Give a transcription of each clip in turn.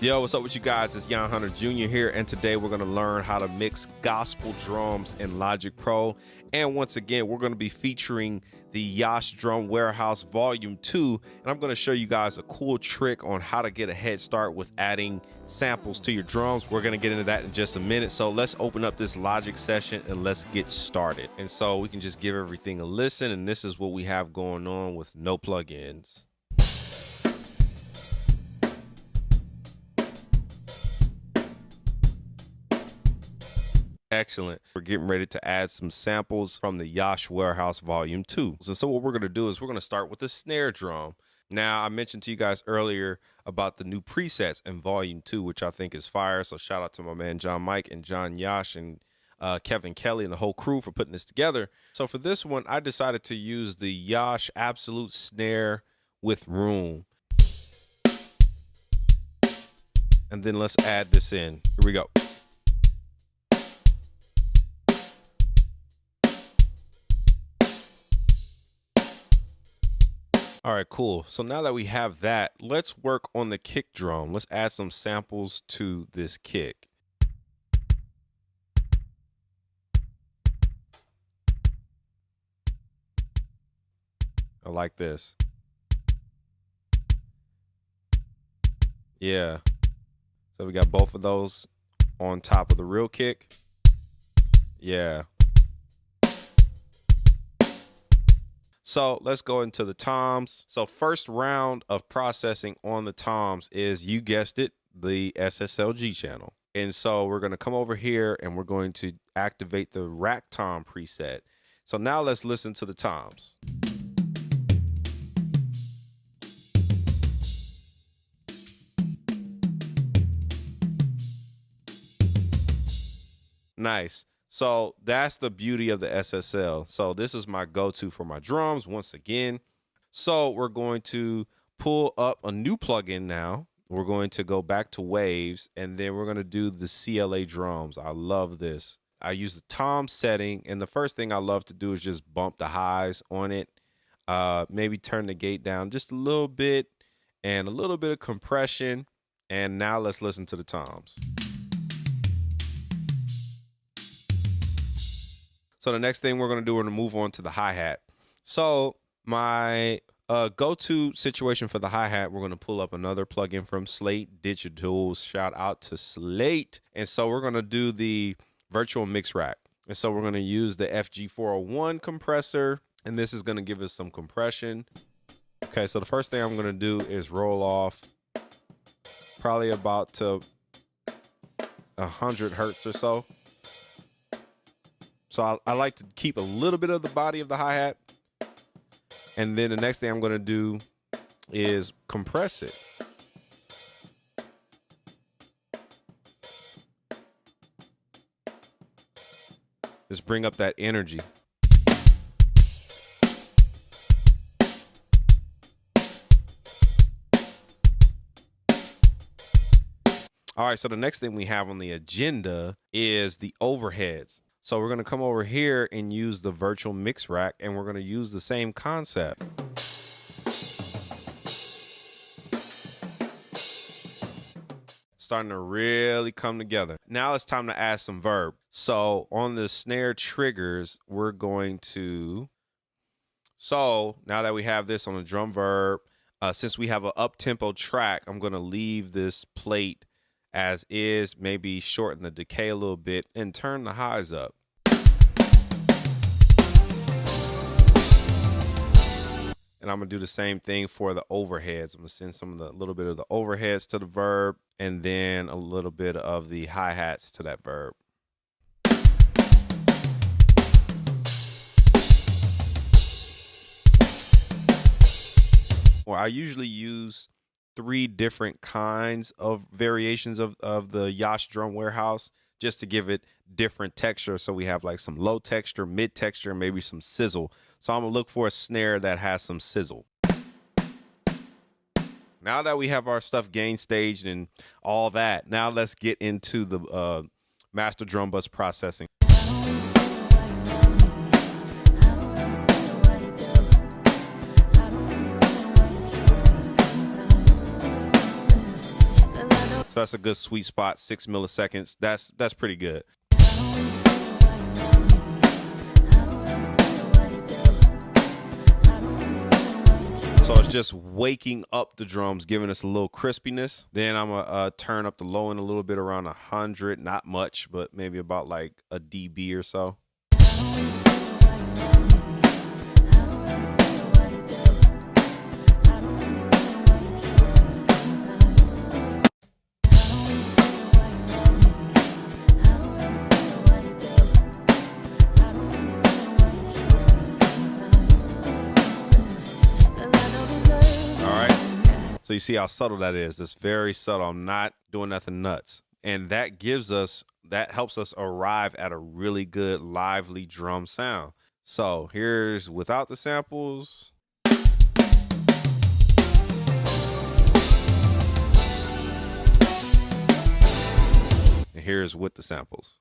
Yo, what's up with you guys? It's Yon Hunter Jr. here, and today we're going to learn how to mix gospel drums in Logic Pro. And once again, we're going to be featuring the Yosh Drum Warehouse Volume 2, and I'm going to show you guys a cool trick on how to get a head start with adding samples to your drums. We're going to get into that in just a minute, so let's open up this Logic session and let's get started. And so we can just give everything a listen, and this is what we have going on with no plugins. Excellent. We're getting ready to add some samples from the Yosh Warehouse Volume 2. So what we're going to do is we're going to start with the snare drum. Now, I mentioned to you guys earlier about the new presets in Volume 2, which I think is fire. So shout out to my man John Mike and John Yosh and Kevin Kelly and the whole crew for putting this together. So for this one, I decided to use the Yosh Absolute Snare with Room. And then let's add this in. Here we go. All right, cool. So now that we have that, let's work on the kick drum. Let's add some samples to this kick. I like this. Yeah. So we got both of those on top of the real kick. Yeah. So let's go into the toms. So first round of processing on the toms is, you guessed it, the SSLG channel. And so we're going to come over here and we're going to activate the rack tom preset. So now let's listen to the toms. Nice. So that's the beauty of the SSL. So this is my go-to for my drums once again. So we're going to pull up a new plugin now. We're going to go back to waves, and then we're going to do the CLA drums. I love this. I use the tom setting, and the first thing I love to do is just bump the highs on it. Maybe turn the gate down just a little bit and a little bit of compression. And now let's listen to the toms. So the next thing we're going to do, we're going to move on to the hi-hat. So my go-to situation for the hi-hat, we're going to pull up another plugin from Slate Digital. Shout out to Slate. And so we're going to do the virtual mix rack. And so we're going to use the FG401 compressor, and this is going to give us some compression. Okay, so the first thing I'm going to do is roll off probably about to 100 hertz or so. So I like to keep a little bit of the body of the hi-hat. And then the next thing I'm going to do is compress it. Just bring up that energy. All right, so the next thing we have on the agenda is the overheads. So we're going to come over here and use the virtual mix rack, and we're going to use the same concept. Starting to really come together. Now it's time to add some verb. So on the snare triggers, we're going to, so now that we have this on the drum verb, since we have an up-tempo track, I'm going to leave this plate as is, maybe shorten the decay a little bit and turn the highs up. And I'm gonna do the same thing for the overheads. I'm gonna send some of the little bit of the overheads to the verb, and then a little bit of the hi-hats to that verb. Well, I usually use 3 different kinds of variations of the Yosh Drum Warehouse, just to give it different texture. So we have like some low texture, mid texture, maybe some sizzle. So I'm gonna look for a snare that has some sizzle. Now that we have our stuff gain staged and all that, now let's get into the master drum bus processing. So that's a good sweet spot, 6 milliseconds. That's pretty good. So it's just waking up the drums, giving us a little crispiness. Then I'm gonna turn up the low end a little bit, around 100, not much, but maybe about like a dB or so. So you see how subtle that is. It's very subtle. I'm not doing nothing nuts. And that helps us arrive at a really good lively drum sound. So here's without the samples. And here's with the samples.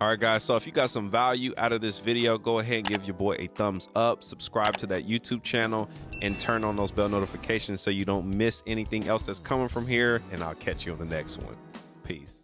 All right, guys, so if you got some value out of this video, go ahead and give your boy a thumbs up, subscribe to that YouTube channel, and turn on those bell notifications so you don't miss anything else that's coming from here. And I'll catch you on the next one. Peace.